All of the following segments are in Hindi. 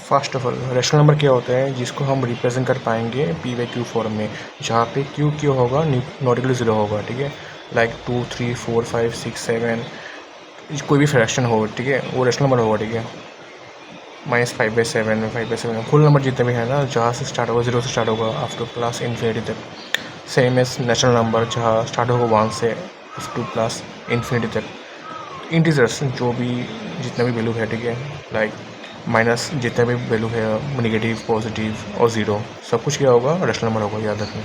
First of all rational number क्या होता है जिसको हम रिप्रेजेंट कर पाएंगे पी बाई क्यू फॉर्म में, जहाँ पे क्यू क्यू होगा नॉट इक्वल ज़ीरो होगा, ठीक है। लाइक 2 3 4 5 6 7 कोई भी फ्रैक्शन हो, ठीक है, वो रेशनल नंबर होगा, ठीक है। -5/7 5/7 फुल नंबर जितने भी है ना, जहाँ से स्टार्ट होगा 0 से स्टार्ट होगा अप टू प्लस इन्फिनिटी तक। सेम एज नेचुरल नंबर जहाँ स्टार्ट होगा 1 से अप टू प्लस इन्फिनिटी तक। इंटीजर्स जो भी जितना भी वैल्यू है, ठीक है, लाइक माइनस जितना भी वैल्यू है, नेगेटिव पॉजिटिव और ज़ीरो, सब कुछ क्या होगा रेशनल नंबर होगा, याद रखना।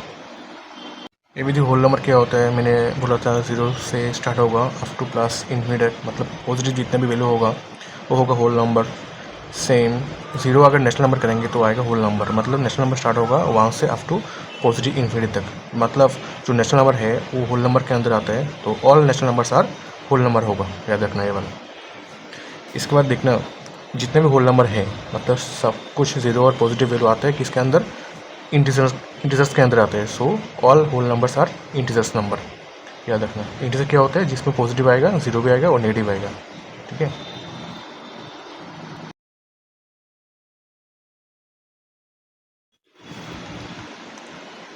ये भी जो होल नंबर क्या होता है मैंने बोला था 0 से स्टार्ट होगा अप टू प्लस इन्फिनिटी, मतलब पॉजिटिव जितना भी वैल्यू होगा वो होगा होल नंबर। सेम 0 अगर नेचुरल नंबर करेंगे तो आएगा होल नंबर, मतलब नेचुरल नंबर स्टार्ट होगा 1 से अप टू पॉजिटिव इन्फिनिटी तक, मतलब जो नेचुरल नंबर है वो होल नंबर के अंदर आता है, तो all natural numbers are whole number होगा, याद रखना ये वाला। इसके बाद देखना जितने भी होल नंबर है, मतलब सब कुछ 0 और पॉजिटिव वैल्यू आता है किसके अंदर, इंटीजर्स के अंदर आते हैं। So all whole numbers are integers number, याद रखना। इंटीजर क्या होता है जिसमें पॉजिटिव आएगा, 0 भी आएगा और नेगेटिव आएगा, ठीक है।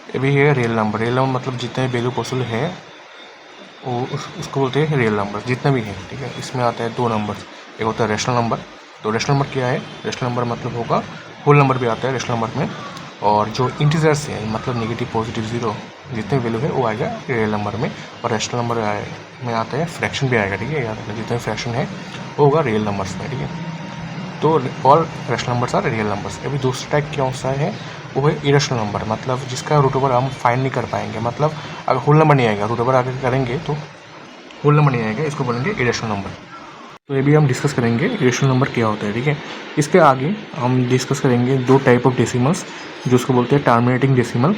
ये भी है रियल नंबर। रियल नंबर मतलब जितने वैल्यू पॉसिबल है वो उसको बोलते हैं रियल नंबर, जितना भी है, ठीक है। इसमें आता है 2 नंबर, एक होता है रेशनल नंबर। तो रेशनल नंबर क्या है, रेशनल नंबर मतलब होगा होल नंबर भी आता है रेशनल नंबर में, और जो इंटीजर्स है मतलब नेगेटिव पॉजिटिव 0 जितने वैल्यू है वो आएगा रियल नंबर में, और रेशनल नंबर में आता है फ्रैक्शन भी आएगा, ठीक है, याद रखना जितने फ्रैक्शन है वो होगा रियल नंबर्स में, ठीक है। तो all rational numbers are real numbers. अभी दूसरा टाइप कौन सा है, वो है इरेशनल नंबर, मतलब जिसका रूट ओवर हम फाइंड नहीं कर पाएंगे, मतलब अगर होल नंबर नहीं आएगा, रूट ओवर आगे करेंगे तो होल नंबर नहीं आएगा, इसको बोलेंगे इरेशनल नंबर। तो ये भी हम डिस्कस करेंगे इरेशनल नंबर क्या होता है, ठीक है। इसके आगे हम डिस्कस करेंगे 2 टाइप ऑफ डेसिमल्स, जो उसको बोलते हैं टर्मिनेटिंग डेसिमल।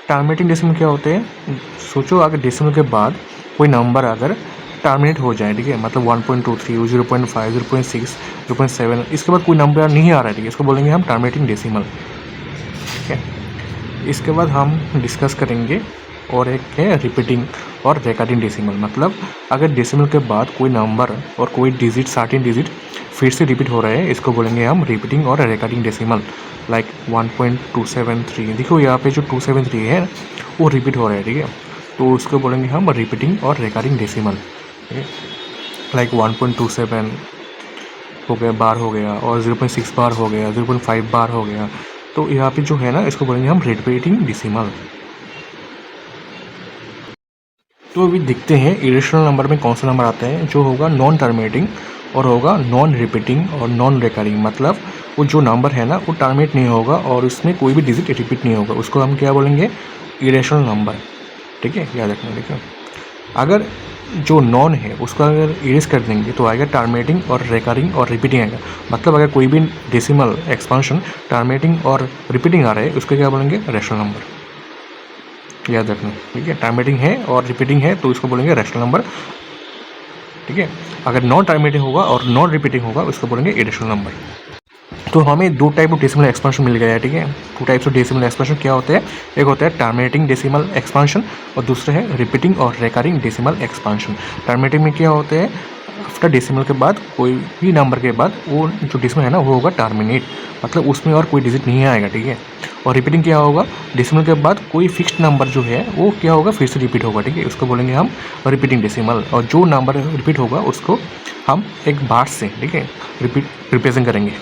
टर्मिनेटिंग डेसिमल क्या होते हैं, सोचो अगर डेसिमल के बाद कोई नंबर अगर टर्मिनेट हो जाए, ठीक है, मतलब 1.23 0.5 0.6 0.7 इसके बाद कोई नंबर नहीं आ रहा है, ठीक है, इसको बोलेंगे हम टर्मिनेटिंग डेसिमल, ठीक है। इसके बाद हम डिस्कस करेंगे और एक है रिपीटिंग और रिकरिंग डेसिमल, मतलब अगर डेसिमल के बाद कोई नंबर और कोई डिजिट सर्टेन डिजिट फिर से रिपीट हो रहा है, इसको बोलेंगे हम रिपीटिंग और रिकरिंग डेसिमल। लाइक 1.273, देखो यहाँ पे जो 273 है वो रिपीट हो रहा है, ठीक है, तो उसको बोलेंगे हम रिपीटिंग और रिकरिंग डेसिमल, ठीक है। लाइक 1.27 हो गया बार हो गया, और 0.6 बार हो गया, 0.5 बार हो गया, तो यहाँ पे जो है ना इसको बोलेंगे हम रिपीटिंग डेसिमल। तो अभी देखते हैं इरेशनल नंबर में कौन सा नंबर आता है, जो होगा नॉन टर्मिनेटिंग और होगा नॉन रिपीटिंग और नॉन रिकरिंग, मतलब वो जो नंबर है ना वो टर्मिनेट नहीं होगा और उसमें कोई भी डिजिट रिपीट नहीं होगा, उसको हम क्या बोलेंगे, इरेशनल नंबर, ठीक है, याद रखना, ठीक है। अगर जो नॉन है उसको अगर इरेज कर देंगे तो आएगा टर्मिनेटिंग और रिकरिंग और रिपीटिंग आएगा, मतलब अगर कोई भी डेसिमल एक्सपांशन टर्मिनेटिंग और रिपीटिंग आ रहा है उसको क्या बोलेंगे, रेशनल नंबर, याद रखना, ठीक है। टर्मिनेटिंग है और रिपीटिंग है तो इसको बोलेंगे रेशनल नंबर, ठीक है। अगर नॉन टर्मिनेटिंग होगा और नॉन रिपीटिंग होगा उसको बोलेंगे इरेशनल नंबर। तो हमें 2 टाइप ऑफ डेसिमल एक्सपांशन मिल गया है, ठीक है। 2 टाइप्स ऑफ डेसिमल एक्सपांशन क्या होते हैं, एक होता है टर्मिनेटिंग डेसिमल एक्सपांशन और दूसरा है रिपीटिंग और रिकरिंग डेसिमल एक्सपांशन। टर्मिनेटिंग में क्या होते हैं, आफ्टर डेसिमल के बाद कोई भी नंबर के बाद वो जो डेसिमल है ना वो होगा टर्मिनेट, मतलब उसमें और कोई डिजिट नहीं आएगा, ठीक है। और रिपीटिंग क्या होगा, डेसिमल के बाद कोई फिक्स्ड नंबर जो है वो क्या होगा फिर से रिपीट होगा, ठीक है, उसको बोलेंगे हम रिपीटिंग डेसिमल। और जो नंबर रिपीट होगा उसको हम एक बार से, ठीक है, रिप्रेजेंट करेंगे।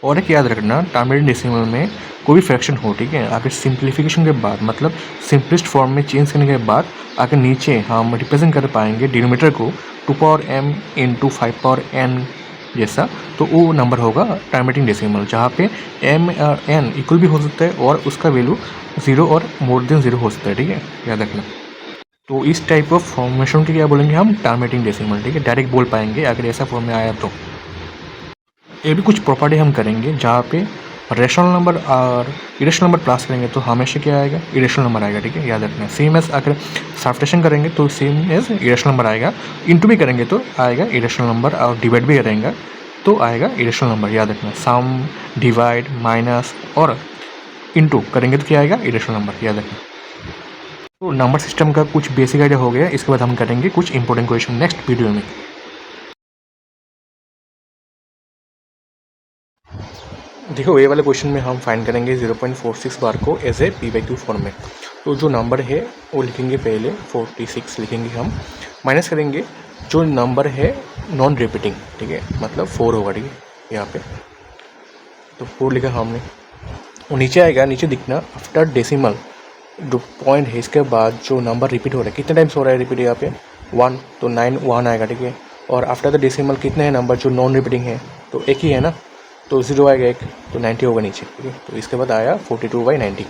और एक याद रखना, टर्मिनेटिंग डेसिमल में कोई भी फ्रैक्शन हो, ठीक है, अगर सिंप्लीफिकेशन के बाद मतलब सिंपलेस्ट फॉर्म में चेंज करने के बाद अगर नीचे हम रिप्रेजेंट कर पाएंगे डिनोमिनेटर को 2m × 5n जैसा, तो वो नंबर होगा टर्मिनेटिंग डेसिमल, जहाँ पे m और n इक्वल भी हो सकता है और उसका वैल्यू 0 और मोर देन 0 हो सकता है, ठीक है, याद रखना। तो इस टाइप ऑफ फॉर्मेशन के क्या बोलेंगे हम, टर्मिनेटिंग डेसिमल, ठीक है, डायरेक्ट बोल पाएंगे अगर ऐसा फॉर्म में आया तो। ये भी कुछ प्रॉपर्टी हम करेंगे जहाँ पे रेशनल नंबर और इरेशनल नंबर प्लस करेंगे तो हमेशा क्या आएगा, इरेशनल नंबर आएगा, ठीक है, याद रखना। सेम एज अगर सब्ट्रैक्शन करेंगे तो सेम एज इरेशनल नंबर आएगा, इंटू भी करेंगे तो आएगा इरेशनल नंबर, और डिवाइड भी करेंगे तो आएगा इरेशनल नंबर, याद रखना। सम, डिवाइड, माइनस और इंटू करेंगे तो क्या आएगा, इरेशनल नंबर, याद रखना। तो नंबर सिस्टम का कुछ बेसिक आइडिया हो गया, इसके बाद हम करेंगे कुछ इंपॉर्टेंट क्वेश्चन नेक्स्ट वीडियो में। देखो ये वाले क्वेश्चन में हम फाइंड करेंगे 0.46 बार को एज ए p/q फॉर्म में। तो जो नंबर है वो लिखेंगे, पहले 46 लिखेंगे हम, माइनस करेंगे जो नंबर है नॉन रिपीटिंग, ठीक है, मतलब 4 होगा, ठीक है, यहाँ पे तो 4 लिखा हमने। और नीचे आएगा, नीचे दिखना आफ्टर डेसिमल जो पॉइंट है इसके बाद जो नंबर रिपीट हो रहा है, कितने टाइम्स हो रहा है रिपीट यहाँ पे 1, तो 9 1 आएगा, ठीक है। और आफ्टर द डेसिमल कितने हैं नंबर जो नॉन रिपीटिंग है, तो एक ही है ना, तो 0 आएगा एक, तो 90 होगा नीचे, ठीक है। तो इसके बाद आया 42/90।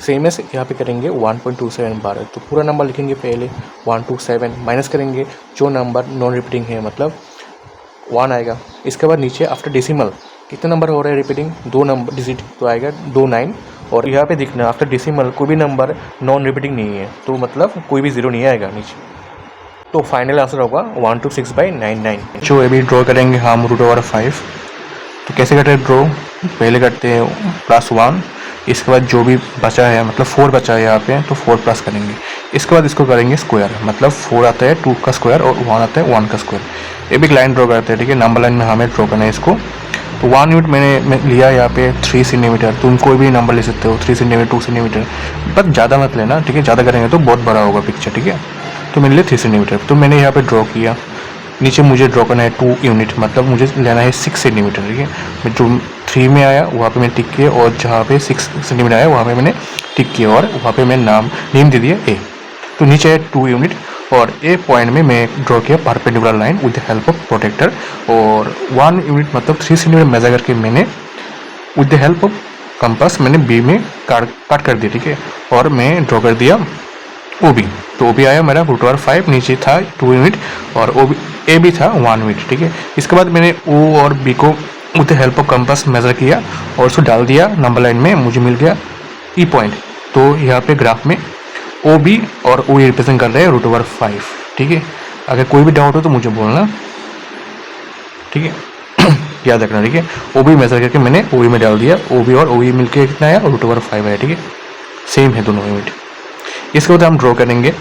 सेम एस यहाँ पे करेंगे 1.27 बार, तो पूरा नंबर लिखेंगे पहले 127, माइनस करेंगे जो नंबर नॉन रिपीटिंग है मतलब 1 आएगा। इसके बाद नीचे आफ्टर डेसिमल कितने नंबर हो रहे हैं रिपीटिंग, 2 नंबर डिजिट, तो आएगा 29। और यहाँ पे दिखना आफ्टर डेसिमल कोई भी नंबर नॉन रिपीटिंग नहीं है, तो मतलब कोई भी 0 नहीं आएगा नीचे। तो फाइनल आंसर होगा 126/99। जो अभी ड्रॉ करेंगे हम √5। तो कैसे करते हैं ड्रॉ, पहले करते हैं +1, इसके बाद जो भी बचा है मतलब 4 बचा है यहाँ पे, तो 4 प्लस करेंगे। इसके बाद इसको करेंगे स्क्वायर, मतलब 4 आता है 2 का स्क्वायर और 1 आता है 1 का स्क्वायर। ये भी लाइन ड्रॉ करते हैं, ठीक है, नंबर लाइन में हमें ड्रॉ करना है इसको। तो 1 यूनिट मैंने लिया यहाँ पे 3 सेंटीमीटर, तुम कोई भी नंबर ले सकते हो, 3 सेंटीमीटर 2 सेंटीमीटर, बट ज़्यादा मत लेना, ठीक है, ज़्यादा करेंगे तो बहुत बड़ा होगा पिक्चर, ठीक है। तो मैंने लिया 3 सेंटीमीटर, तो मैंने यहाँ पे ड्रॉ किया। नीचे मुझे ड्रॉ करना है 2 यूनिट, मतलब मुझे लेना है 6 सेंटीमीटर, ठीक है। मैं जो 3 में आया वहाँ पे मैंने टिक किया, और जहाँ पे 6 सेंटीमीटर आया वहाँ पे मैंने टिक किया, और वहाँ पे मैं नेम दे दिया ए। तो नीचे है 2 यूनिट, और ए पॉइंट में मैं ड्रॉ किया perpendicular line with the help of protractor. और 1 यूनिट मतलब 3 सेंटीमीटर मेजर करके मैंने with the help of compass मैंने बी में काट कर दिया, ठीक है। और मैं ड्रॉ कर दिया ओ बी, तो ओ बी आया मेरा √5, नीचे था 2 यूनिट, और ओ बी ए भी था 1 यूनिट, ठीक है। इसके बाद मैंने ओ और बी को with the help of compass measure किया और उसको डाल दिया नंबर लाइन में, मुझे मिल गया ई पॉइंट। तो यहाँ पे ग्राफ में ओ बी और ओ रिप्रेजेंट कर रहे हैं √5, ठीक है। अगर कोई भी डाउट हो तो मुझे बोलना, ठीक है, याद रखना, ठीक है। ओ बी मेजर करके मैंने ओ में डाल दिया, ओ बी और ओ मिलकर कितना आया √5 आया, ठीक है, सेम है दोनों यूनिट। इसके बाद हम ड्रॉ करेंगे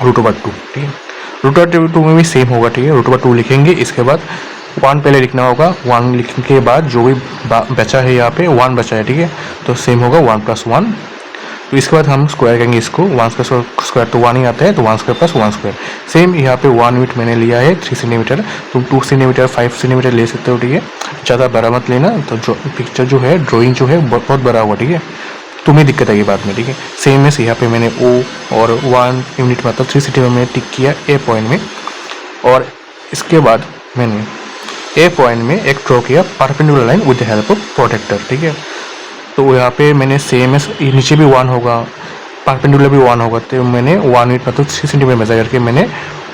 √2, ठीक है। √2 में भी सेम होगा, ठीक है, √2 लिखेंगे। इसके बाद 1 पहले लिखना होगा, 1 लिखने के बाद जो भी बचा है यहाँ पे 1 बचा है, ठीक है, तो सेम होगा 1 + 1। तो इसके बाद हम स्क्वायर करेंगे इसको, 1 का स्क्वायर तो 1 ही आता है, तो 1 स्क्वायर + 1 स्क्वायर। सेम यहाँ पे 1 यूनिट मैंने लिया है 3 सेंटीमीटर, तुम 2 सेंटीमीटर 5 सेंटीमीटर ले सकते हो, ठीक है, ज़्यादा बड़ा मत लेना, तो जो पिक्चर जो है ड्राइंग जो है बहुत बड़ा हुआ, ठीक है, तुम्हें दिक्कत आएगी बाद में, ठीक है। सेम है, यहाँ पे मैंने ओ और 1 यूनिट मतलब 3 सेंटीमीटर में टिक किया ए पॉइंट में, और इसके बाद मैंने ए पॉइंट में एक ड्रॉ किया perpendicular line with the help of protractor, ठीक है। तो यहाँ पे मैंने सेम है, नीचे भी 1 होगा, परपेंडिकुलर भी 1 होगा, तो मैंने 1 यूनिट मतलब 3 सेंटीमीटर मेजर करके मैंने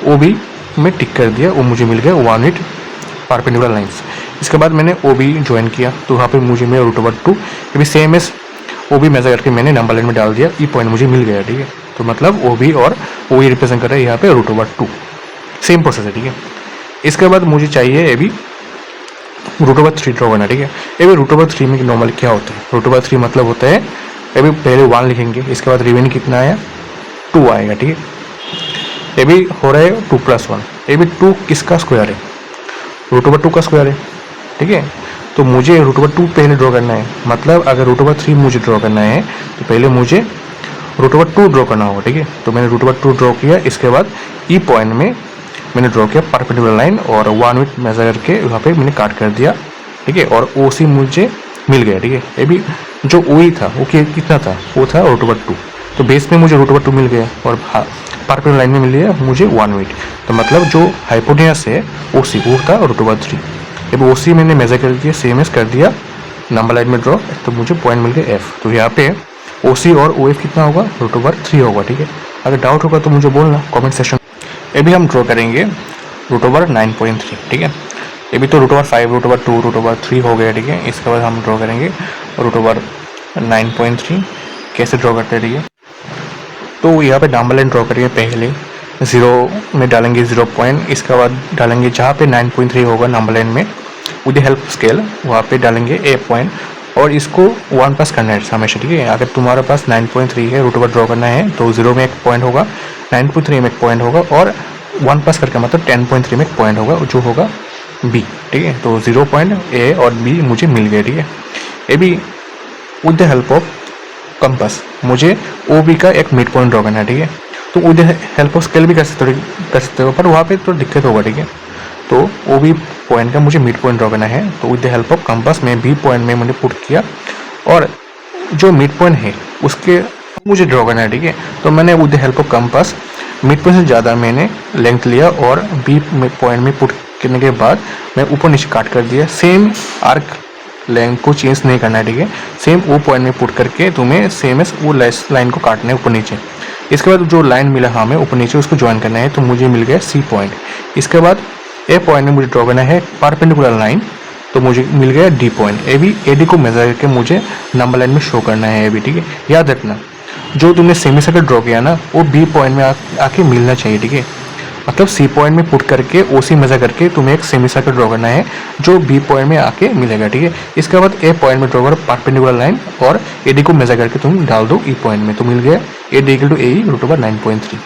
ओ बी में टिक कर दिया, वो मुझे मिल गया 1 यूनिट परपेंडिकुलर लाइन्स। इसके बाद मैंने ओ बी ज्वाइन किया, तो यहाँ पे मुझे मिला √2। ये भी सेम है, ओ बी मेजर करके मैंने नंबर लाइन में डाल दिया, ई पॉइंट मुझे मिल गया, ठीक है। तो मतलब ओ बी और ओ रिप्रेजेंट कर रहा है यहाँ पे √2, सेम प्रोसेस है, ठीक है। इसके बाद मुझे चाहिए ये भी √3 ड्रॉ करना, ठीक है। ये भी √3 में नॉर्मल क्या होता है, √3 मतलब होता है, ये भी पहले 1 लिखेंगे, इसके बाद रिमेनिंग कितना आया 2 आएगा, ठीक है। ये भी हो रहा है 2 + 1, ये भी 2 किसका स्क्वायर है, √2 का स्क्वायर है, ठीक है। तो मुझे √2 पहले ड्रॉ करना है, मतलब अगर √3 मुझे ड्रॉ करना है तो पहले मुझे √2 ड्रॉ करना होगा, ठीक है। तो मैंने √2 ड्रॉ किया, इसके बाद ई पॉइंट में मैंने ड्रॉ किया परपेंडिकुलर लाइन, और 1 यूनिट मेजर करके वहाँ पे मैंने काट कर दिया, ठीक है, और ओ सी मुझे मिल गया, ठीक है। ये भी जो ओ ही था वो कितना था, वो था √2, तो बेस में मुझे √2 मिल गया, और परपेंडिकुलर लाइन में मिल गया मुझे 1 यूनिट, तो मतलब जो हाइपोटेनस है ओ सी वो था √3। जब ओ सी मैंने मेजर कर दिया, सेम एस कर दिया नंबर लाइन में ड्रॉ, तो मुझे पॉइंट मिल गया एफ। तो यहाँ पे ओ सी और ओ एफ कितना होगा √3 होगा, ठीक है। अगर डाउट होगा तो मुझे बोलना कमेंट सेक्शन। ये भी हम ड्रॉ करेंगे √9.3, ठीक है। ये भी तो √5 √2 √3 हो गया, ठीक है। इसके बाद हम ड्रॉ करेंगे √9.3, कैसे ड्रॉ करते हैं, ठीक है। तो यहाँ पे नंबर लाइन ड्रॉ करेंगे, पहले 0 में डालेंगे 0 पॉइंट, इसके बाद डालेंगे जहाँ पे 9.3 होगा नंबर लाइन में विद द हेल्प स्केल, वहाँ पे डालेंगे ए पॉइंट, और इसको 1 प्लस करना है हमेशा, ठीक है। अगर तुम्हारे पास 9.3 है, √2 ड्रॉ करना है, तो 0 में एक पॉइंट होगा, 9.3 में एक पॉइंट होगा, और 1 प्लस करके मतलब 10.3 में एक पॉइंट होगा, जो होगा बी, ठीक है। तो 0 पॉइंट ए और बी मुझे मिल गए, ठीक है। A be with the help of compass मुझे ओ बी का एक मिड पॉइंट ड्रॉ करना है, ठीक है। तो with the help of scale भी कर सकते हो पर वहाँ पे तो दिक्कत होगा, ठीक है। तो ओ बी पॉइंट का मुझे मिड पॉइंट ड्रॉ करना है, तो with the help of compass में बी पॉइंट में मैंने पुट किया और जो मिड पॉइंट है उसके मुझे ड्रॉ करना है, ठीक है। तो मैंने with the help of compass mid point से ज़्यादा मैंने लेंथ लिया और बी पॉइंट में पुट करने के बाद मैं ऊपर नीचे काट कर दिया। सेम आर्क लेंथ को चेंज नहीं करना है, ठीक है। सेम वो पॉइंट में पुट करके तुम्हें सेम एस वो लाइन को काटना है ऊपर नीचे। इसके बाद जो लाइन मिला हमें ऊपर नीचे उसको ज्वाइन करना है, तो मुझे मिल गया सी पॉइंट। इसके बाद ए पॉइंट में मुझे ड्रॉ करना है परपेंडिकुलर लाइन, तो मुझे मिल गया डी पॉइंट। ए डी को मेजर करके मुझे नंबर लाइन में शो करना है ए बी, ठीक है। याद रखना जो तुमने सेमी सर्कल ड्रॉ किया ना वो बी पॉइंट में आके मिलना चाहिए, ठीक है। मतलब सी पॉइंट में पुट करके ओ सी मेजर करके तुम्हें एक सेमी सर्कल ड्रॉ करना है जो बी पॉइंट में आके मिलेगा, ठीक है। इसके बाद ए पॉइंट में ड्रॉ करो परपेंडिकुलर लाइन और ए डी को मेजर करके तुम डाल दो ई पॉइंट में, तो मिल गया A D equal to A root over 9.3,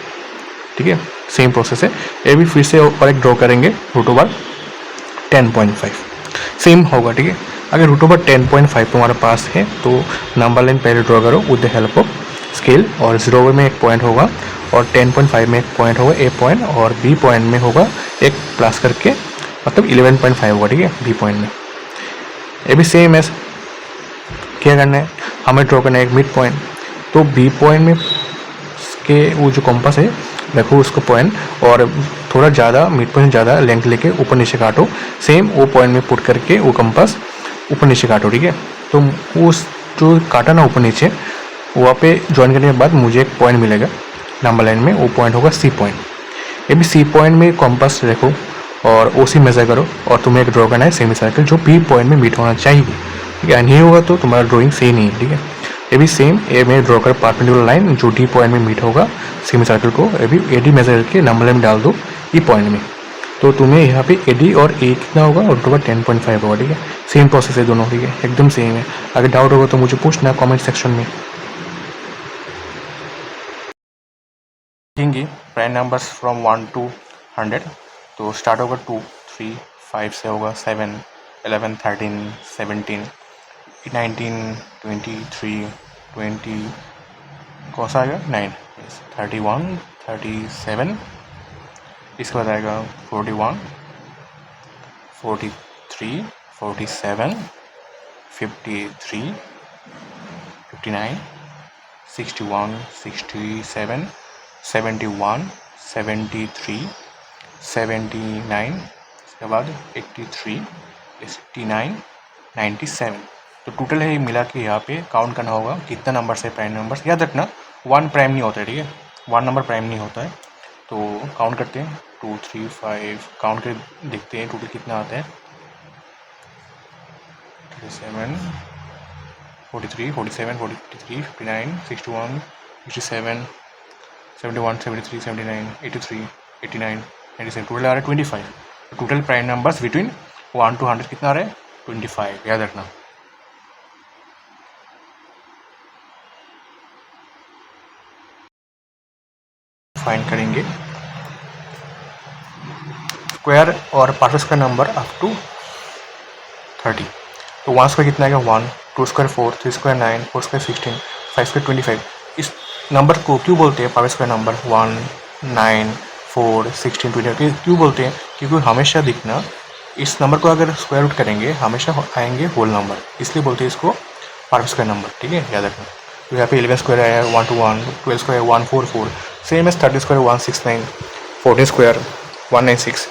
ठीक है। सेम प्रोसेस है। ए भी फिर से और एक ड्रॉ करेंगे रूट ओवर 10.5, सेम होगा, ठीक है। अगर रूट ओवर 10.5 तुम्हारे पास है तो नंबर लाइन पहले ड्रॉ करो with the help of scale, और 0 में एक पॉइंट होगा और 10.5 में एक पॉइंट होगा ए पॉइंट, और बी पॉइंट में होगा एक प्लस करके मतलब 11.5 होगा, ठीक है, बी पॉइंट में। ये भी सेम है। क्या करना है हमें ड्रॉ करना है एक मिड पॉइंट, तो बी पॉइंट में के वो जो कंपास है रखो उसको पॉइंट और थोड़ा ज़्यादा मिड पॉइंट ज़्यादा लेंथ लेके ऊपर नीचे काटो। सेम वो पॉइंट में पुट करके वो कंपास ऊपर नीचे काटो, ठीक है। तो उस जो काटा ना ऊपर नीचे वहाँ पे ज्वाइन करने के बाद मुझे एक पॉइंट मिलेगा नंबर लाइन में, वो पॉइंट होगा सी पॉइंट। ये भी सी पॉइंट में कंपास रखो और ओ सी मेजर करो और तुम्हें एक ड्रॉ करना है सेमी सर्कल जो बी पॉइंट में मीट होना चाहिए, ठीक है। नहीं होगा तो तुम्हारा ड्राइंग सही नहीं है, ठीक है। ये भी सेम ए में ड्रॉ कर परपेंडिकुलर लाइन जो डी पॉइंट में मीट होगा सेमी सर्कल को, ये भी ए डी मेजर करके नंबर लाइन में डाल दो ई पॉइंट में, तो तुम्हें यहाँ पे ए डी और ए कितना होगा और टोटल 10.5 होगा, ठीक है। सेम प्रोसेस है दोनों, ठीक है, एकदम सेम है। अगर डाउट होगा तो मुझे पूछना कमेंट सेक्शन में। देखेंगे प्राइम नंबर्स फ्रॉम 1 to 100, तो स्टार्ट होगा 2, 3, 5 से होगा 7, 11, 13, 17, 19, 23, 20, कौन सा आएगा 9, 31, 37, इसके बाद आएगा 41, 43, 47, 53, 59, 61, 67, 71, 73, 79, इसके बाद 83, 89, 97। तो टोटल है ये मिला के यहाँ पे काउंट करना होगा कितना नंबर्स है प्राइम नंबर्स। याद रखना 1 प्राइम नहीं होता है, ठीक है, 1 नंबर प्राइम नहीं होता है। तो काउंट करते हैं 2, 3, 5 काउंट कर देखते हैं टोटल कितना आता है। 37, 43, 47, 43, 59, 61, 67, 71, 73, 79, 83, 89, 97, टोटल आ रहा है 25। Total prime numbers between 1 to 100 कितना आ रहा है 25, याद रखना। फाइंड करेंगे स्क्वायर और partial square number up to 30। तो 1 स्क्वायर कितना आएगा 1, 2 स्क्वायर 4, 3 स्क्वायर 9, 4 स्क्वायर 16, 5 स्क्वायर 25। इस नंबर को क्यों बोलते हैं पार्शियल स्क्वायर नंबर 1, 9, 4, 16, 20 क्यों बोलते हैं? क्योंकि हमेशा दिखना इस नंबर को अगर स्क्वायर रूट करेंगे हमेशा आएंगे होल नंबर, इसलिए बोलते हैं इसको पार्शियल स्क्वायर नंबर, ठीक है, याद रखना। तो यहाँ पे 11 स्क्वायर आया 1 to 1, 12 square 144, same as 30 square 169, 14 square 196,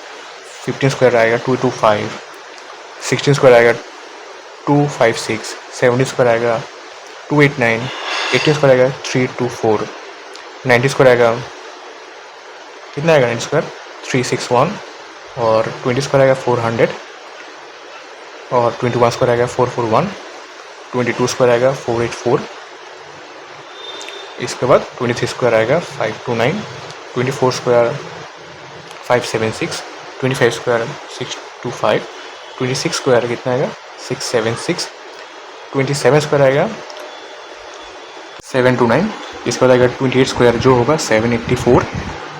15 square आएगा 225, 16 स्क्वायर आएगा 256, 17 स्क्वायर आएगा 289, 18 स्क्वायर आएगा 324, 90 स्क्वायर आएगा कितना आएगा 90 स्क्वायर 361, और 20 स्क्वायर आएगा 400, और 21 स्क्वायर आएगा 441, 22 स्क्वायर आएगा 484, इसके बाद 23 स्क्वायर आएगा 529, 24 स्क्वायर 576, 25 स्क्वायर 625, 26 स्क्वायर कितना आएगा 676, 27 स्क्वायर आएगा 729, इसके बाद आएगा 28 स्क्वायर जो होगा 784,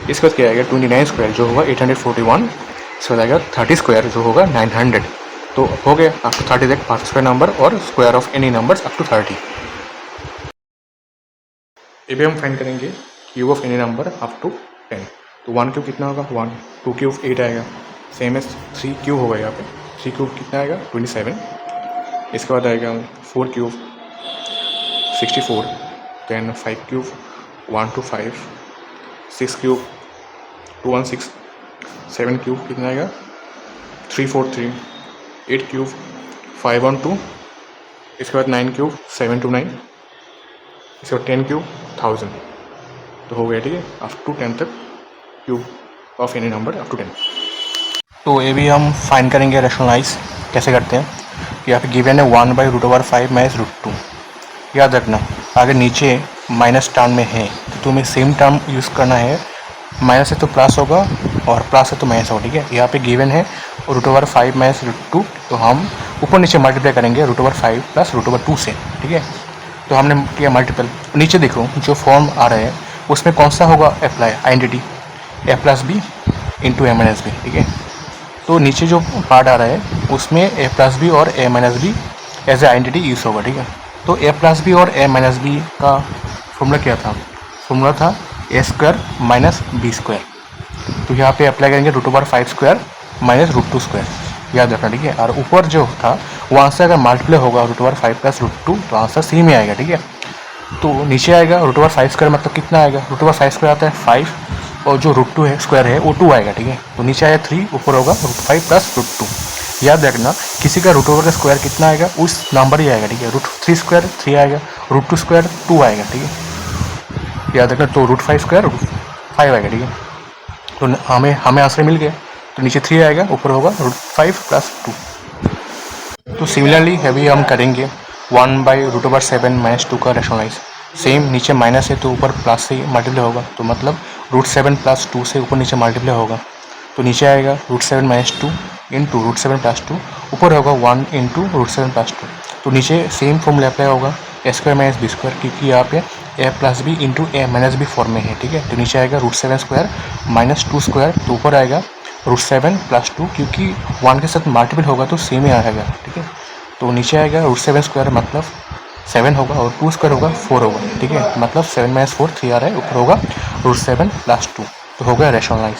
इसके बाद क्या आएगा 29 स्क्वायर जो होगा 841, इसके बाद आएगा 30 स्क्वायर जो होगा 900। तो हो गया अप टू 30 तक पार्ट स्क्वायर नंबर और square of any numbers up to 30। ये भी हम फाइंड करेंगे cube of any number up to 10। तो 1 क्यूब कितना होगा 1, 2 क्यूब 8 आएगा, सेम एज 3 क्यूब होगा यहाँ पे। 3 क्यूब कितना आएगा 27। इसके बाद आएगा 4 cube 64, then 5 cube 125, 6 cube 216, 7 cube कितना आएगा 343, 8 क्यूब 512, इसके बाद 9 क्यूब 729, इसके बाद 10 क्यूब 1000। तो हो गया, ठीक है, अप टू 10 तक cube of any number up to 10। तो ये भी हम फाइंड करेंगे, रेशनलाइज कैसे करते हैं कि यहाँ पे गिवन है 1/√5 माइनस √2। याद रखना अगर नीचे माइनस टर्म में है तो तुम्हें सेम टर्म यूज़ करना है, माइनस है तो प्लस होगा और प्लस है तो माइनस होगा, ठीक है। यहाँ पे गिवन है √5 माइनस √2, तो हम ऊपर नीचे मल्टीप्लाई करेंगे √5 प्लस √2 से, ठीक है। तो हमने किया मल्टीपल। नीचे देखो जो फॉर्म आ रहा है उसमें कौन सा होगा apply identity a+b into a-b, ठीक है। तो नीचे जो पार्ट आ रहा है उसमें a+b और a-b as a identity use होगा, ठीक है। तो a+b और a-b का फॉर्मूला क्या था? फॉर्मूला था a² माइनस b²। तो यहाँ पे अप्लाई करेंगे √5² माइनस √2², याद रखना, ठीक है। और ऊपर जो था वो आंसर अगर मल्टीप्लाई होगा √5 प्लस √2 तो आंसर सेम ही आएगा, ठीक है। तो नीचे आएगा √5² मतलब कितना आएगा, √5² आता है 5 और जो √2 है स्क्वायर है वो 2 आएगा, ठीक है। तो नीचे आया 3, ऊपर होगा √5 प्लस √2। याद रखना किसी का √over का स्क्वायर कितना आएगा उस नंबर ही आएगा, ठीक है। √3² 3 आएगा, √2² 2 आएगा, ठीक है। याद रखना, तो √5² 5 आएगा, ठीक है। तो हमें आंसर मिल गया। तो नीचे 3 आएगा, ऊपर होगा √5 प्लस 2। तो सिमिलरली अभी हम करेंगे 1/√7 माइनस 2 का रेशनलाइज। सेम नीचे माइनस है तो ऊपर प्लस से मल्टीप्लाई होगा, तो मतलब √7 प्लस 2 से ऊपर नीचे मल्टीप्लाई होगा। तो नीचे आएगा √7 माइनस 2 इंटू √7 प्लस 2, ऊपर होगा 1 इंटू √7 प्लस 2। तो नीचे सेम फॉर्मूला अप्लाई होगा a² माइनस b², क्योंकि यहाँ पे a+b इंटू a-b फॉर्म में है, ठीक है। तो नीचे आएगा √7² माइनस 2², तो ऊपर आएगा √7 प्लस 2, क्योंकि 1 के साथ मल्टीपल होगा तो सेम ही आएगा, ठीक है। तो नीचे आएगा √7² मतलब 7 होगा और 2² होगा 4 होगा, ठीक है। मतलब 7 माइनस 4 3 आ रहा है, ऊपर होगा √7 प्लस 2। तो हो गया रेशनलाइज,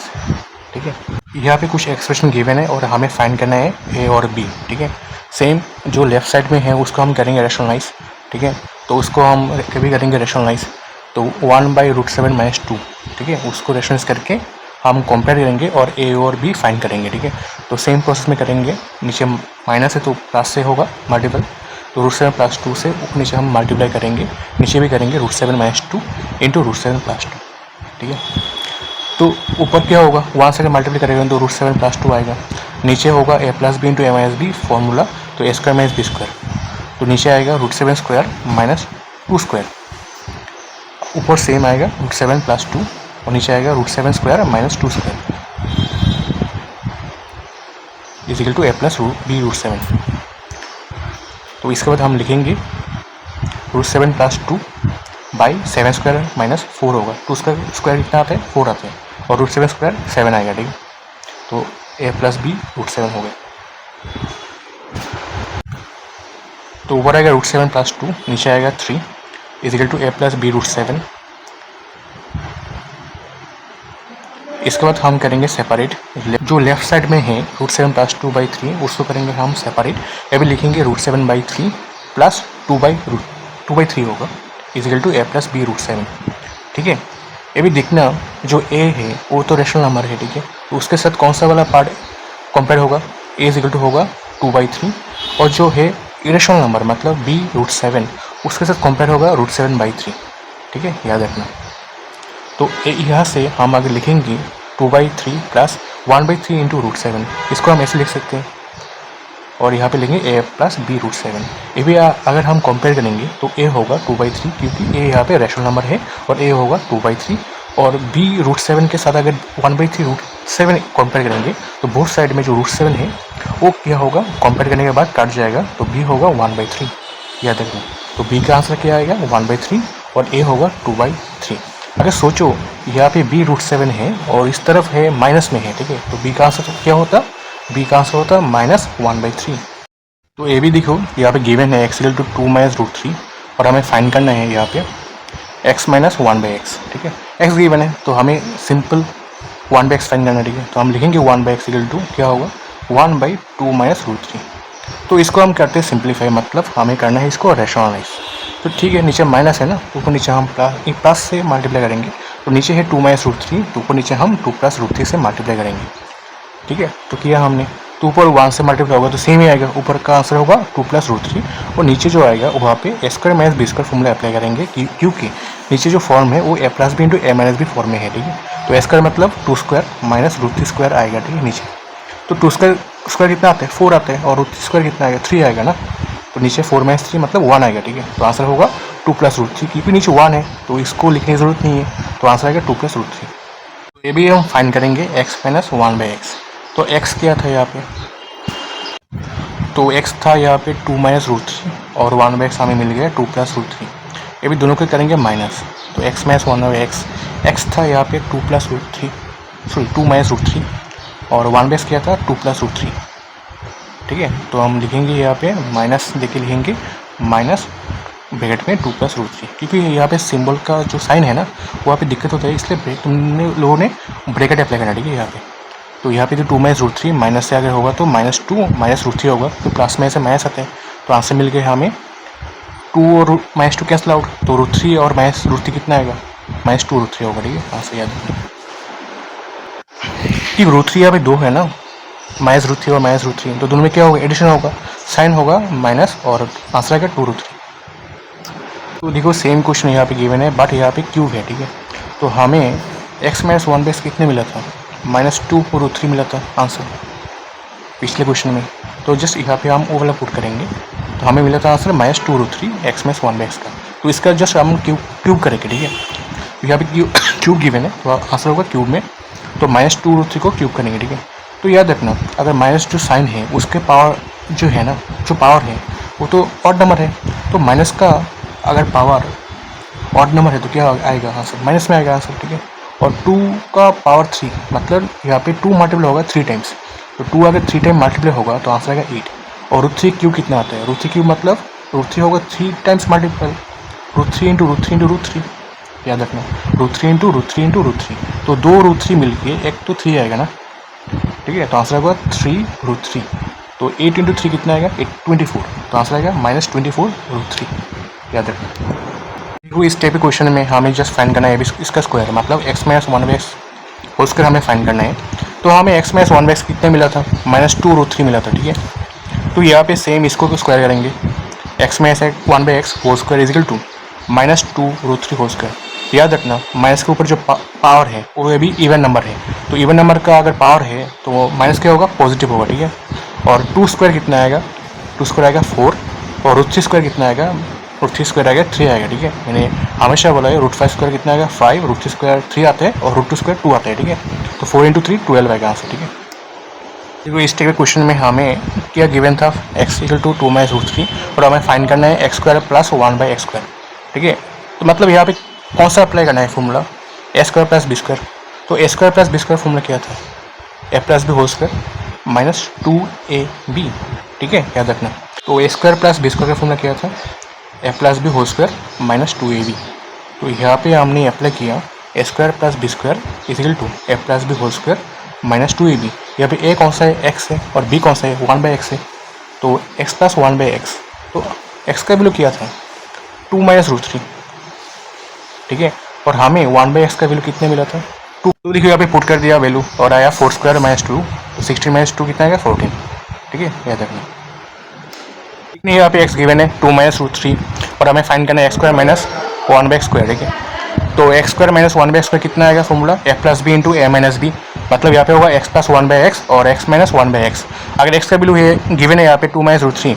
ठीक है। यहाँ पे कुछ एक्सप्रेशन गिवन है और हमें फाइंड करना है ए और बी, ठीक है। सेम जो लेफ्ट साइड में है उसको हम करेंगे रेशनलाइज, ठीक है। तो उसको हम कभी करेंगे रेशनलाइज। तो 1/√7 माइनस 2, ठीक है, उसको रेशनलाइज करके हम कंपेयर करेंगे और ए और बी फाइंड करेंगे, ठीक है। तो सेम प्रोसेस में करेंगे, नीचे माइनस है तो प्लस से होगा मल्टीपल, तो √7 प्लस 2 से ऊपर नीचे हम मल्टीप्लाई करेंगे, नीचे भी करेंगे √7 माइनस 2 इंटू √7 प्लस 2, ठीक है। तो ऊपर क्या होगा 1 से मल्टीप्लाई करेंगे तो √7 प्लस 2 आएगा, नीचे होगा a+b इंटू a-b फॉर्मूला, तो a² माइनस b²। तो नीचे आएगा √7² माइनस 2², ऊपर सेम आएगा √7 प्लस 2 और नीचे आएगा √7² minus 2² is equal to a+b√7। तो इसके बाद हम लिखेंगे √7 प्लस 2 बाई 7² माइनस 4 होगा, 2² कितना आता है 4 आता है, और √7² 7 आएगा, ठीक है। तो a+b√7 हो गया। तो ऊपर आएगा √7 प्लस 2, नीचे आएगा 3 इज इक्वल टू a+b√7। इसके बाद हम करेंगे सेपरेट, जो लेफ्ट साइड में है √7 प्लस 2/3 उसको करेंगे हम सेपरेट। अभी लिखेंगे √7/3 प्लस 2/3 होगा इज इक्वल टू a+b√7, ठीक है। ये भी देखना जो a है वो तो रेशनल नंबर है, ठीक है। तो उसके साथ कौन सा वाला पार्ट कंपेयर होगा, a इज इक्वल टू होगा 2/3, और जो है इरेशनल नंबर मतलब b√7 उसके साथ कंपेयर होगा √7/3, ठीक है, याद रखना। तो यहाँ से हम आगे लिखेंगे 2/3 प्लस 1/3 इंटू √7, इसको हम ऐसे लिख सकते हैं, और यहाँ पे लेंगे a+b√7। ये भी अगर हम कंपेयर करेंगे तो a होगा 2/3, क्योंकि a यहाँ पे रेशनल नंबर है, और a होगा 2/3, और b√7 के साथ अगर 1/3√7 कंपेयर करेंगे तो बोथ साइड में जो √7 है वो क्या होगा कंपेयर करने के बाद कट जाएगा, तो b होगा 1/3, याद रखना। तो b का आंसर क्या आएगा 1/3 और a होगा 2/3। अगर सोचो यहाँ पे b √7 है और इस तरफ है माइनस में है, ठीक है, तो b का आंसर क्या होता, b का आंसर होता -1/3। तो ये भी देखो यहाँ पे गिवन है x = 2 - √3 और हमें फाइंड करना है यहाँ पे x - 1/x, ठीक है। x गिवन है तो हमें सिंपल 1/x फाइंड करना है, ठीक है। तो हम लिखेंगे 1/x = क्या होगा 1/2 - √3। तो इसको हम करते हैं सिंप्लीफाई, मतलब हमें करना है इसको रैशनलाइज। तो ठीक है, नीचे माइनस है ना, ऊपर नीचे हम प्लस से मल्टीप्लाई करेंगे। तो नीचे है 2 - √3, तो ऊपर नीचे हम 2 + √3 से मल्टीप्लाई करेंगे, ठीक है। तो किया हमने, तो ऊपर 1 से मल्टीप्लाई होगा तो सेम ही आएगा, ऊपर का आंसर होगा 2 + √3 और नीचे जो आएगा वहाँ पे a² - b² फॉर्मूला अप्लाई करेंगे क्योंकि नीचे जो फॉर्म है वो a + b × a - b form में है, ठीक है। तो a² मतलब 2² - √3² आएगा, ठीक है, नीचे। तो 2² कितना आता है 4 आता है और √3² कितना आएगा 3 आएगा ना, तो नीचे 4 - 3 मतलब 1 आएगा, ठीक है। तो आंसर होगा 2 + √3, क्योंकि नीचे 1 है तो इसको लिखने की जरूरत नहीं है, तो आंसर आएगा 2 + √3। तो ये भी हम फाइंड करेंगे x - 1/x। तो x क्या था यहाँ पे, तो x था यहाँ पे 2 - √3 और 1/x हमें मिल गया 2 + √3। ये भी दोनों के करेंगे माइनस, तो x - 1/x, x था यहाँ पे 2 + √3, सॉरी 2 - √3 और 1/x क्या था 2 + √3, ठीक है। तो हम लिखेंगे यहाँ पे माइनस देके लिखेंगे माइनस ब्रैकेट में 2 + √3, क्योंकि यहाँ पे सिंबल का जो साइन है ना वहाँ पे दिक्कत होता है, इसलिए तुमने लोगों ने ब्रैकेट अप्लाई करना, ठीक है। यहाँ पे तो यहाँ पे जो 2 - √3 माइनस से आगे होगा तो -2 - √3 होगा, तो प्लस में से माइनस आते हैं, तो आंसर मिल गया हमें 2 और -2 कैंसिल आउट, तो √3 और -√3 कितना आएगा -2 √3 होगा, ठीक है। आंसर याद रखिए कि √3 यहाँ पे 2 है ना, -√3 और -√3 तो दोनों में क्या होगा एडिशन होगा, साइन होगा माइनस और आंसर आएगा 2 √3। तो देखो सेम क्वेश्चन यहाँ पे गिवन है बट यहाँ पे क्यूब है, ठीक है। तो हमें x - 1/x कितने मिला था -2 और √3 मिला था आंसर पिछले क्वेश्चन में, तो जस्ट यहाँ पे हम वो वाला पुट करेंगे, तो हमें मिला था आंसर -2 √3 x - 1/x का। तो इसका जस्ट हम क्यूब करेंगे, ठीक है। तो यहाँ पे क्यूब गिवन है तो आंसर होगा क्यूब में, तो -2 √3 को क्यूब करेंगे, ठीक है। तो याद रखना अगर माइनस जो साइन है उसके पावर जो है ना, जो पावर है वो तो ऑड नंबर है, तो माइनस का अगर पावर ऑड नंबर है तो क्या आएगा आंसर माइनस में आएगा आंसर, ठीक है। और 2 का पावर 3 मतलब यहाँ पे 2 मल्टीप्लाई होगा 3 टाइम्स, तो 2 अगर 3 टाइम मल्टीप्लाई होगा तो आंसर आएगा 8। और √3 क्यूब कितना आता है, √3 क्यूब मतलब √3 होगा 3 टाइम्स मल्टीप्लाई, √3 × √3 × √3, याद रखना √3 × √3 × √3, तो 2 √3 मिल के एक तो 3 आएगा ना, ठीक है। तो आंसर होगा 3 √3, तो 8 × 3 कितना आएगा 24, तो आंसर आएगा -24 √3, याद रखना। देखो इस टाइप के क्वेश्चन में हमें जस्ट फाइंड करना है इसका स्क्वायर, मतलब x - 1/x होल स्क्वायर हमें फाइंड करना है। तो हमें x - 1/x कितने मिला था -2 √3 मिला था, ठीक है। तो यहाँ पे सेम इसको स्क्वायर करेंगे, x - 1/x whole square is equal to -2 √3 whole square. याद रखना माइनस के ऊपर जो पावर है वो अभी इवन नंबर है, तो इवन नंबर का अगर पावर है तो माइनस क्या होगा पॉजिटिव होगा, ठीक है। और 2 स्क्वायर कितना आएगा 2 स्क्वायर आएगा 4 और √3 कितना आएगा √3 आएगा 3 आएगा, ठीक है। मैंने हमेशा बोला है √5 कितना आएगा 5, √3 3 आता है और √2 2 आता है, ठीक है। तो 4 × 3 12 आएगा आंसर, ठीक है। देखो इस टाइप के क्वेश्चन में हमें क्या गिवन था x = 2 - √3 और हमें फाइंड करना है x² + 1/x², ठीक है। तो मतलब यहाँ पे कौन सा अप्लाई करना है फॉर्मूला a² + b², तो a² + b² फॉर्मूला क्या था a + b whole square -2ab, ठीक है, याद रखना। तो a² + b² का फॉर्मूला क्या था a + b whole square -2ab। तो यहाँ पे हमने अप्लाई किया a² + b² is equal to a + b whole square -2ab। यहाँ पे a कौन सा है x है और b कौन सा है 1/x है, तो x + 1/x, तो x का वैल्यू क्या था 2 - √3, ठीक है। और हमें 1/x का वैल्यू कितने मिला था 2, तो देखिए यहाँ पे पुट कर दिया वैल्यू और आया 4² - 2, तो 16 - 2 कितना आएगा 14, ठीक है, याद रखना। यहाँ पे x गिवन है 2 - √3 और हमें फाइंड करना है x² - 1/x², ठीक है। तो x² - 1/x² कितना आएगा formula a + b × a - b, मतलब यहाँ पे होगा x + 1/x और x - 1/x। अगर x का वैल्यू है गिवन है यहाँ पे 2 - √3,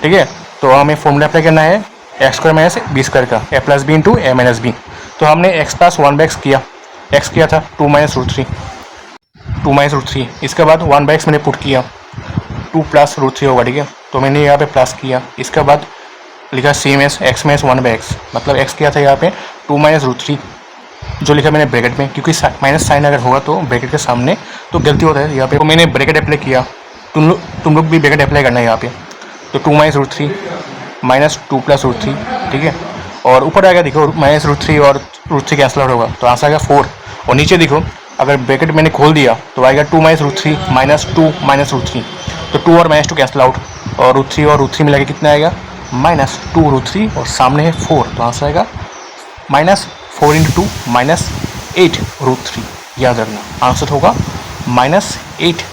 ठीक है, तो हमें फॉर्मूला अप्लाई करना है x² - b² का a + b × a - b। तो हमने x + 1/x किया, x किया था 2 - √3, इसके बाद 1/x मैंने पुट किया 2 + √3 होगा, ठीक है। तो मैंने यहाँ पे प्लस किया, इसके बाद लिखा सेम एस x - 1/x, मतलब x किया था यहाँ पे 2 - √3 जो लिखा मैंने ब्रैकेट में, क्योंकि माइनस साइन अगर होगा तो ब्रैकेट के सामने तो गलती होता है यहाँ पे, तो मैंने ब्रैकेट अप्लाई किया। तुम लोग भी ब्रैकेट अप्लाई करना है यहाँ पे। तो 2 minus root 3 minus 2 plus root 3, ठीक है। और ऊपर आएगा देखो माइनस रूट 3 और रूट 3 कैंसल आउट होगा तो आंसर आएगा 4। और नीचे देखो अगर ब्रैकेट मैंने खोल दिया तो आएगा 2 minus root 3 minus 2 minus root 3, तो 2 और माइनस 2 कैंसल आउट, और रूट 3 मिला के कितना आएगा माइनस 2 रूट 3, और सामने है 4 तो आंसर आएगा माइनस 4 इंटू 2 माइनस 8 रूट 3। याद रखना आंसर होगा माइनस 8,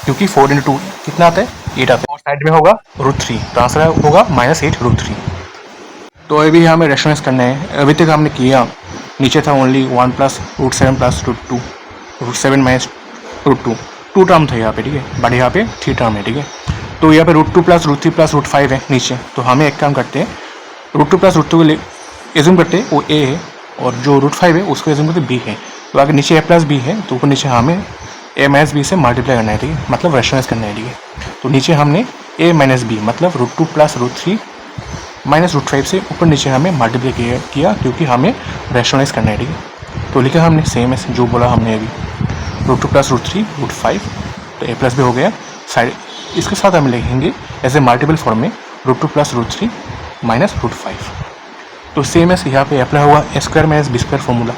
क्योंकि 4 इंटू 2 कितना आता है 8 आता है, और साइड में होगा रूट 3 तो आंसर होगा माइनस 8 रूट 3। तो अभी हमें रेशनलाइज करना है। अभी तक हमने किया, नीचे था only 1 plus root 7 plus root 2, root 7 minus root 2 term था यहाँ पे, ठीक है, बट यहाँ पे 3 टर्म है, ठीक है। तो यहाँ पे root 2 plus root 3 plus root 5 है नीचे, तो हमें एक काम करते हैं, रूट 2 प्लस रूट 2 को एज्यूम करते हैं वो ए है, और जो रूट 5 है उसको एज्यूम करते बी है। तो अगर नीचे ए प्लस बी है तो ऊपर नीचे हमें ए माइनस बी से मल्टीप्लाई करना है, ठीक है, मतलब रेशनलाइज करना है, ठीक है। तो नीचे हमने ए माइनस बी मतलब root 2 plus root 3 minus root 5 से ऊपर नीचे हमें मल्टीप्लाई किया क्योंकि हमें रेशनलाइज करना है, ठीक है। तो लिखा हमने सेम है जो बोला हमने अभी, रूट 2 प्लस रूट 3 रूट 5, तो ए प्लस भी हो गया साइड। इसके साथ हम लिखेंगे एज ए मल्टीपल फॉर्म में root 2 plus root 3 minus root 5। तो सेम एस यहाँ पे अप्लाई हुआ a square minus b square formula,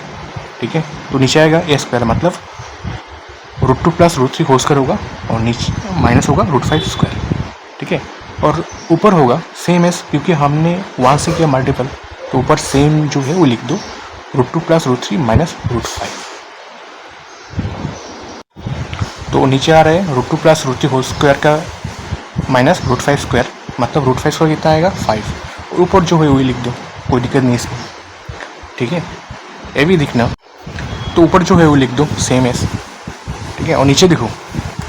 ठीक है। तो नीचे आएगा ए स्क्वायर मतलब root 2 plus root 3 whole square होगा, और नीचे माइनस होगा रूट 5 स्क्वायर, ठीक है। और ऊपर होगा सेम एस, क्योंकि हमने 1 से किया मल्टीपल तो ऊपर सेम जो है वो लिख दो, root 2 plus root 3 minus root 5। तो नीचे आ रहा है root 2 plus root 3 whole square का माइनस रूट 5 स्क्वायर, मतलब रूट 5 स्क्वायर कितना आएगा 5, और ऊपर जो है वही लिख दो, कोई दिक्कत नहीं इसमें, ठीक है। ये भी दिखना, तो ऊपर जो है वो लिख दो सेम एस, ठीक है। और नीचे देखो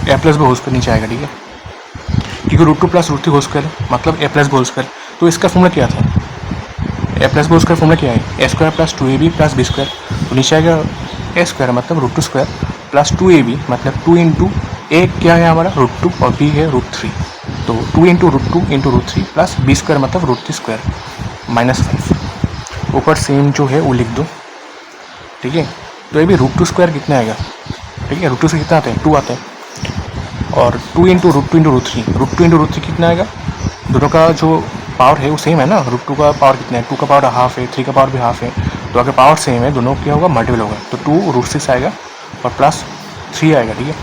a plus b whole square नीचे आएगा, ठीक है, क्योंकि root 2 plus root 3 whole square मतलब a plus b whole square. तो इसका फॉर्मूला क्या था, a plus b whole square formula क्या है, a square plus 2ab plus B square. तो नीचे आएगा ए स्क्वायर मतलब रूट 2 स्क्वायर प्लस 2ab मतलब 2 इंटू ए क्या है हमारा रूट 2 और बी है रूट 3, तो 2 into root 2 into root 3 plus B square मतलब रूट 3 स्क्वायर माइनस 5। ऊपर सेम जो है वो लिख दो, ठीक है। तो ये भी रूट 2 स्क्वायर कितना आएगा, ठीक है, रूट 2 से कितना आता है 2 आता है, और 2 into root 2 into root 3, root 2 into root 3 कितना आएगा, दोनों का जो पावर है वो सेम है ना, रूट 2 का पावर कितना है 2 का पावर हाफ है, 3 का पावर भी हाफ है, तो अगर पावर सेम है दोनों क्या होगा मल्टीपल होगा, तो 2 रूट 6 आएगा और प्लस 3 आएगा, ठीक है,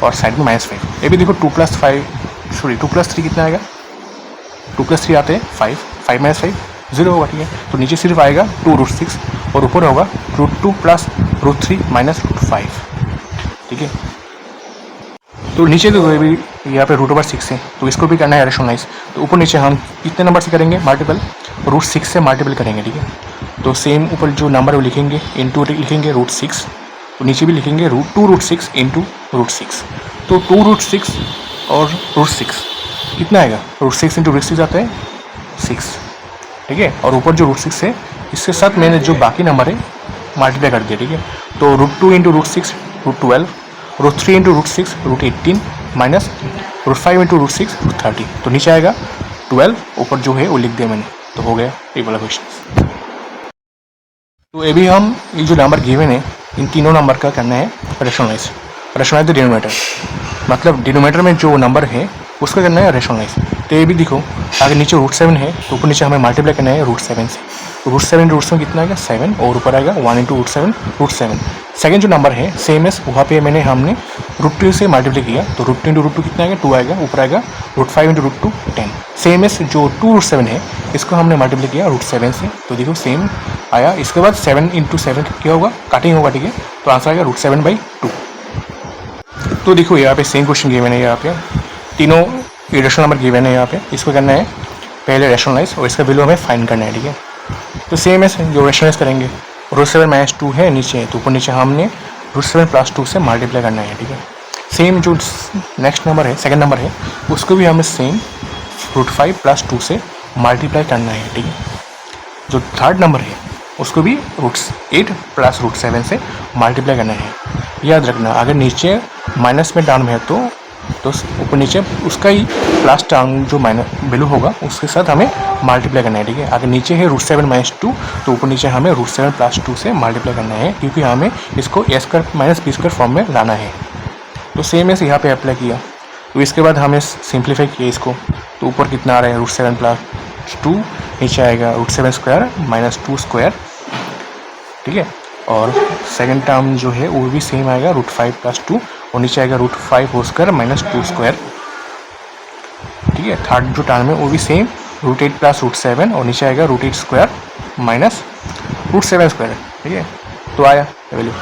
और साइड में माइनस 5। ये भी देखो 2 प्लस 3 कितना आएगा, 2 प्लस 3 आते हैं 5 माइनस 5 0 होगा, ठीक है। तो नीचे सिर्फ आएगा 2 रूट 6 और ऊपर होगा root 2 plus root 3 minus root 5, ठीक है। तो नीचे देखो ये भी यहाँ पे रूट ओवर 6 है, तो इसको भी करना है रेशनलाइज। तो ऊपर नीचे हम कितने नंबर से करेंगे मल्टीपल, रूट 6 से मल्टीपल करेंगे, ठीक है। तो सेम ऊपर जो नंबर वो लिखेंगे इंटू लिखेंगे रूट 6, तो नीचे भी लिखेंगे रूट 6 इंटू रूट 6। तो 2 रूट 6 और रूट 6 कितना आएगा, रूट 6 इंटू रूट 6 आता है 6, ठीक है। और ऊपर जो रूट 6 है इसके साथ मैंने जो बाकी नंबर है मल्टीप्लाई कर दिया, ठीक है। तो root 2 into root 6 root 12, root 3 into root 6 root 18 minus root 5 into root 6 root 30, तो नीचे आएगा 12, ऊपर जो है वो लिख दिया मैंने, तो हो गया ये वाला क्वेश्चन। तो अभी हम ये जो नंबर गिवन है इन तीनों नंबर का करना है रेशनलाइज द डिनोमिनेटर, मतलब डिनोमिनेटर में जो नंबर है उसका करना है रेशनलाइज। तो ये भी देखो अगर नीचे रूट 7 है तो ऊपर नीचे हमें मल्टीप्लाई करना है रूट 7 से, रूट 7 इंटू रूट 7 कितना आएगा 7, और ऊपर आएगा 1 इंटू रूट 7। सेकेंड जो नंबर है सेम एस, वहाँ पे हमने रूट 2 से मल्टीप्लाई किया, तो रूट 2 इंटू रूट 2 कितना आएगा 2 आएगा, ऊपर आएगा root 5 into root 2 10। Same as जो 2 रूट 7 है इसको हमने मल्टीप्लाई किया रूट 7 से, तो देखो सेम आया। इसके बाद 7 इंटू 7 क्या होगा कटिंग होगा, ठीक है, तो आंसर आएगा रूट 7/2। तो देखो यहाँ पे सेम क्वेश्चन गिवन है, यहाँ पे तीनों रेशनल नंबर गिवन है, यहाँ पे इसको करना है पहले रेशनलाइज और इसका वैल्यू हमें फाइंड करना है, ठीक है। तो सेम है जो रेशनलाइज करेंगे, रूट 7 माइनस 2 है नीचे, तो ऊपर नीचे हमने रूट 7 प्लस 2 से मल्टीप्लाई करना है, ठीक है। सेम जो नेक्स्ट नंबर है सेकंड नंबर है उसको भी हमें सेम रूट 5 प्लस 2 से मल्टीप्लाई करना है, ठीक है। जो थर्ड नंबर है उसको भी रूट 8 प्लस रूट 7 से मल्टीप्लाई करना है। याद रखना अगर नीचे माइनस में डाउन में है तो तो ऊपर नीचे उसका ही लास्ट टर्म जो माइनस वैल्यू होगा उसके साथ हमें मल्टीप्लाई करना है, ठीक है। अगर नीचे है √7 - 2 तो ऊपर नीचे हमें √7 + 2 से मल्टीप्लाई करना है, क्योंकि हमें इसको a² - b² फॉर्म में लाना है। तो सेम एस यहाँ पे अप्लाई किया। तो इसके बाद हमें सिंप्लीफाई किया इसको, तो ऊपर कितना आ रहा है √7 + 2, नीचे आएगा √7² - 2², ठीक है। और सेकंड टर्म जो है वो भी सेम आएगा √5 + 2, और नीचे आएगा √5² - 2², ठीक है। थर्ड जो टर्म है वो भी सेम √8 + √7, और नीचे आएगा √8² - √7², ठीक है। तो आया वैल्यू।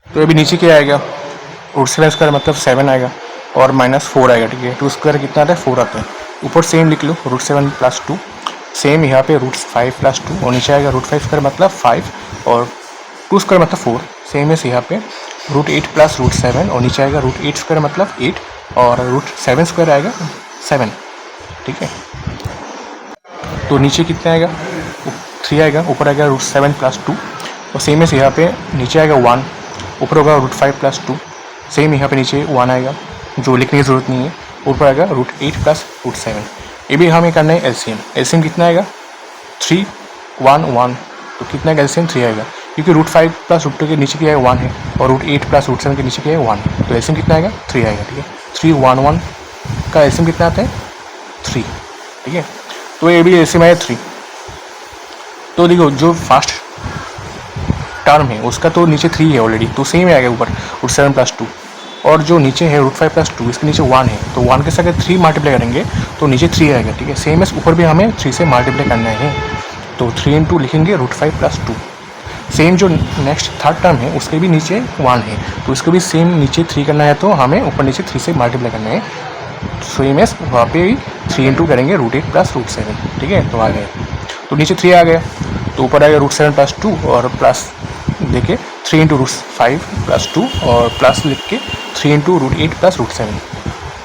तो अभी नीचे क्या आएगा √7² मतलब 7 आएगा, और -4 आएगा, ठीक है। 2² कितना आता है 4 आता है। ऊपर सेम लिख लो √7 + 2, सेम यहाँ पे √5 + 2, और नीचे आएगा √5² मतलब 5, और 2² मतलब 4। सेम है यहाँ पे √8 + √7, और नीचे आएगा √8² मतलब 8, और √7² आएगा 7, ठीक है। तो नीचे कितना आएगा 3 आएगा, ऊपर आएगा √7 + 2, और सेम है यहाँ पे नीचे आएगा 1, ऊपर होगा √5 + 2, सेम यहाँ पे नीचे 1 आएगा, जो लिखने की ज़रूरत नहीं है। ऊपर आएगा √8 + √7। ये भी हमें करना है एलसीएम। एलसीएम कितना आएगा 3 1 1, तो कितना का एलसीएम 3 आएगा, क्योंकि √5 + √2 के नीचे क्या है 1 है, और √8 + √7 के नीचे क्या है 1 है। तो एलसीएम कितना आएगा 3 आएगा, ठीक है। 3 1 1 का एलसीएम कितना आता है 3, ठीक है। तो ये भी एलसीएम आया 3। तो देखो जो फर्स्ट टर्म है उसका तो नीचे 3 है ऑलरेडी, तो सेम आएगा ऊपर √7 + 2, और जो नीचे है √5 + 2 इसके नीचे 1 है, तो 1 के साथ अगर 3 मल्टीप्लाई करेंगे तो नीचे 3 आएगा, ठीक है। सेम है ऊपर भी हमें 3 से मल्टीप्लाई करना है, तो 3 × 2 लिखेंगे √5 + 2। सेम जो नेक्स्ट थर्ड टर्म है उसके भी नीचे 1 है, तो इसको भी सेम नीचे 3 करना है, तो हमें ऊपर नीचे 3 से मल्टीप्लाई करना है। सेम है वहाँ पे भी 3 × 2 करेंगे √8 + √7, ठीक है। तो आ गया, तो नीचे 3 आ गया, तो ऊपर आएगा √7 + 2, और प्लस देखिए 3 × √5 + 2, और प्लस लिख के 3 × √8 + √7।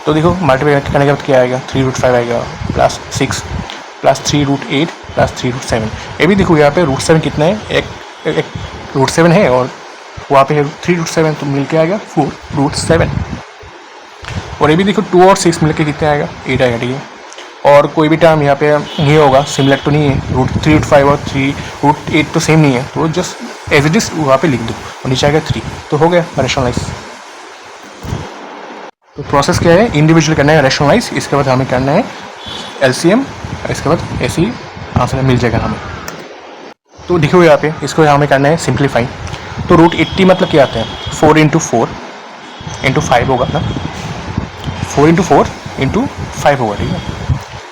तो देखो मल्टीप्लाई करने के बाद क्या आएगा 3 √5 आएगा, प्लस 6 प्लस 3 √8 प्लस 3 √7। ये भी देखो यहाँ पे √7 कितना है, एक √7 है, और वहाँ पे 3 √7, तो मिल के आएगा 4 √7। और ये भी देखो 2 और 6 मिल के कितने आएगा 8 आएगा, ठीक है। और कोई भी टर्म यहाँ पे नहीं होगा, सिमिलर तो नहीं है, √3 √5 और 3 √8 तो सेम नहीं है, तो जस्ट एज इट इज वहाँ पे लिख दो, और नीचे आएगा 3, तो हो गया रैशनलाइज। तो प्रोसेस क्या है, इंडिविजुअल करना है रैशनलाइज, इसके बाद हमें करना है एलसीएम, इसके बाद ऐसे ही आंसर मिल जाएगा हमें। तो देखो यहाँ पे इसको हमें करना है सिंप्लीफाई। तो √80 मतलब क्या आता है 4 × 4 × 5 होगा ना, 4 × 4 × 5 होगा, ठीक है।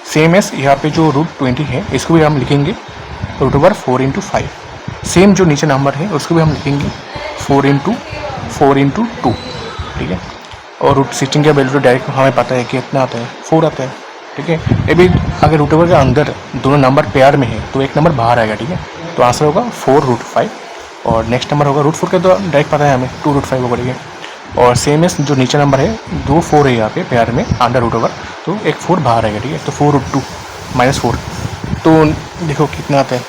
सेम एस यहाँ पे जो √20 है इसको भी हम लिखेंगे √4 × 5। सेम जो नीचे नंबर है उसको भी हम लिखेंगे 4 × 2, ठीक है। और √16 का वैल्यू तो डायरेक्ट हमें पता है कि कितना आता है 4 आता है, ठीक है। ये भी अगर √over के अंदर दोनों नंबर पेयर में है तो एक नंबर बाहर आएगा, ठीक है। तो आंसर होगा 4 √5, और नेक्स्ट नंबर होगा √4 का तो डायरेक्ट पता है हमें 2 √5 होगा, ठीक है। और सेम एस जो नीचे नंबर है 2 4 है यहाँ पे पेयर में अंडर √over, तो एक 4 बाहर आएगा, ठीक है। तो 4 √2 -4, तो देखो कितना आता है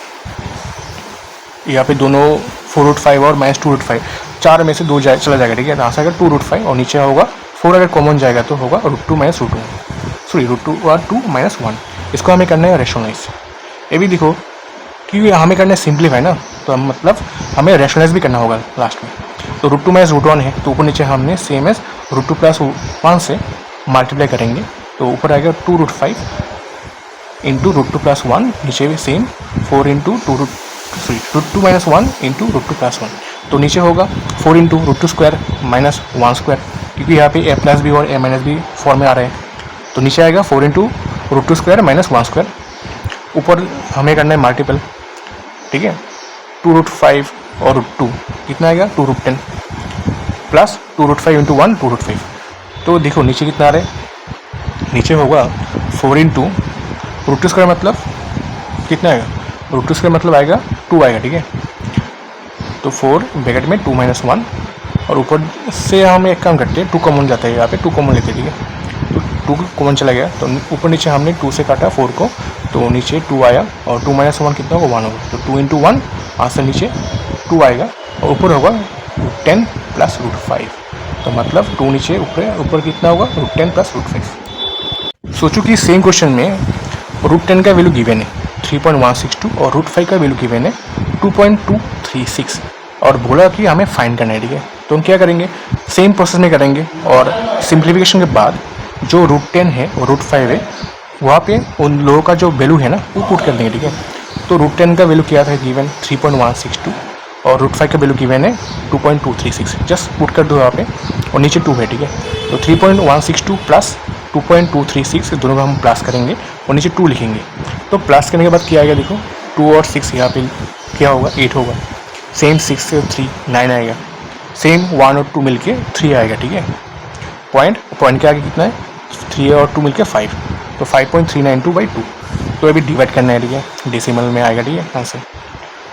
यहाँ पे दोनों 4 √5 और -2 √5, 4 में से 2 चला जाएगा, ठीक है। तो आंसर आएगा 2 √5, और नीचे होगा 4 अगर कॉमन जाएगा तो होगा √2 - √2, सॉरी √2 और 2 - 1। इसको हमें करना है रैशनलाइज। ये भी देखो कि हमें करना है सिंप्लीफाई ना, तो मतलब हमें रैशनलाइज भी करना होगा लास्ट में। तो √2 - √1 है, तो ऊपर नीचे हमने सेम एस √2 + 1 से मल्टीप्लाई करेंगे, तो ऊपर आएगा 2 √5 × √2 + 1, नीचे भी सेम 4 × √2 - 1 × √2 + 1, तो नीचे होगा 4 × √2² - 1², क्योंकि यहाँ पे a+b और a-b फॉर्म में आ रहे हैं, तो नीचे आएगा 4 × √2² - 1²। ऊपर हमें करना है मल्टीपल, ठीक है। 2 √5 और √2 कितना आएगा 2 √10 प्लस 2 √5 × 1 2 √5। तो देखो नीचे कितना आ रहा है, नीचे होगा 4 × √2² मतलब कितना आएगा, √2² मतलब आएगा 2 आएगा, ठीक है। तो 4 ब्रैकेट में 2 - 1, और ऊपर से हम एक काम करते हैं 2 कॉमन जाता है, यहाँ पे 2 कॉमन लेते हैं, ठीक है। तो 2 कॉमन चला गया, तो ऊपर नीचे हमने 2 से काटा 4 को, तो नीचे 2 आया, और 2 - 1 कितना होगा 1 होगा, तो 2 × 1 आंसर नीचे 2 आएगा, और ऊपर होगा 10 + √5, तो मतलब 2 नीचे ऊपर कितना होगा √10 प्लस √5। सोचो कि सेम क्वेश्चन में √10 का वैल्यू गिवन है 3.162 और √5 का वैल्यू गिवन है 2.236 और बोला कि हमें फाइंड करना है, ठीक है। तो हम क्या करेंगे, सेम प्रोसेस में करेंगे और सिंप्लीफिकेशन के बाद जो √10 है और √5 है वहाँ पे उन लोगों का जो वैल्यू है ना वो पुट कर देंगे, ठीक है। तो √10 का वैल्यू क्या था गिवन 3.162 और √5 का वैल्यू गिवन है 2.236, जस्ट पुट कर दो यहाँ पे और नीचे 2 है, ठीक है। तो 3.162 प्लस 2.236 दोनों का हम प्लस करेंगे और नीचे 2 लिखेंगे। तो प्लस करने के बाद क्या आएगा देखो, 2 और 6 यहाँ पे क्या होगा 8 होगा, सेम 6 से 3 9 आएगा, सेम 1 और 2 मिलके 3 आएगा, ठीक है। पॉइंट के आगे कितना है 3 और 2 मिलके 5, तो 5.392/2। तो अभी डिवाइड करना है, ठीक है, डेसिमल में आएगा, ठीक है आंसर।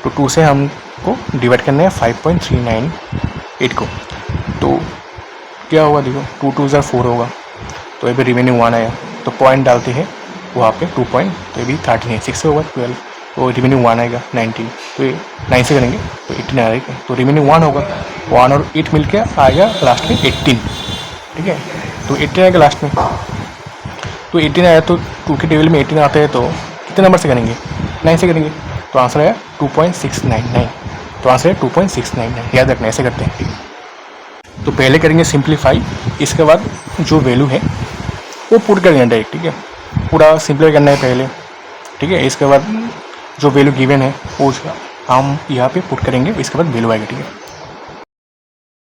तो 2 से हमको डिवाइड करना है 5.398 को, तो क्या होगा देखो 2 2 ज़ा 4 होगा, तो अभी रिमेनिंग 1 आया, तो पॉइंट डालते हैं वहाँ पे 2 पॉइंट, तो अभी 13 है, 6 से होगा 12, तो रिमेनिंग 1 आएगा 19, तो ये 9 से करेंगे तो 18 आएगा, तो रिमेनिंग 1 होगा, 1 और 8 मिलके आएगा लास्ट में 18, ठीक है। तो 18 आएगा लास्ट में, तो 18 आया तो 2 के टेबल में 18 आता है, तो कितने नंबर से करेंगे 9 से करेंगे, तो आंसर आया 2.699, तो आंसर है 2.699, याद रखना ऐसे करते हैं, ठीक है। तो पहले करेंगे सिंप्लीफाई, इसके बाद जो वैल्यू है वो पुट करेंगे डायरेक्ट, ठीक है, पूरा सिंप्लीफाई करना है पहले, ठीक है। इसके बाद जो वैल्यू गिवन है वो हम यहाँ पे पुट करेंगे, इसके बाद वैल्यू आएगा, ठीक है।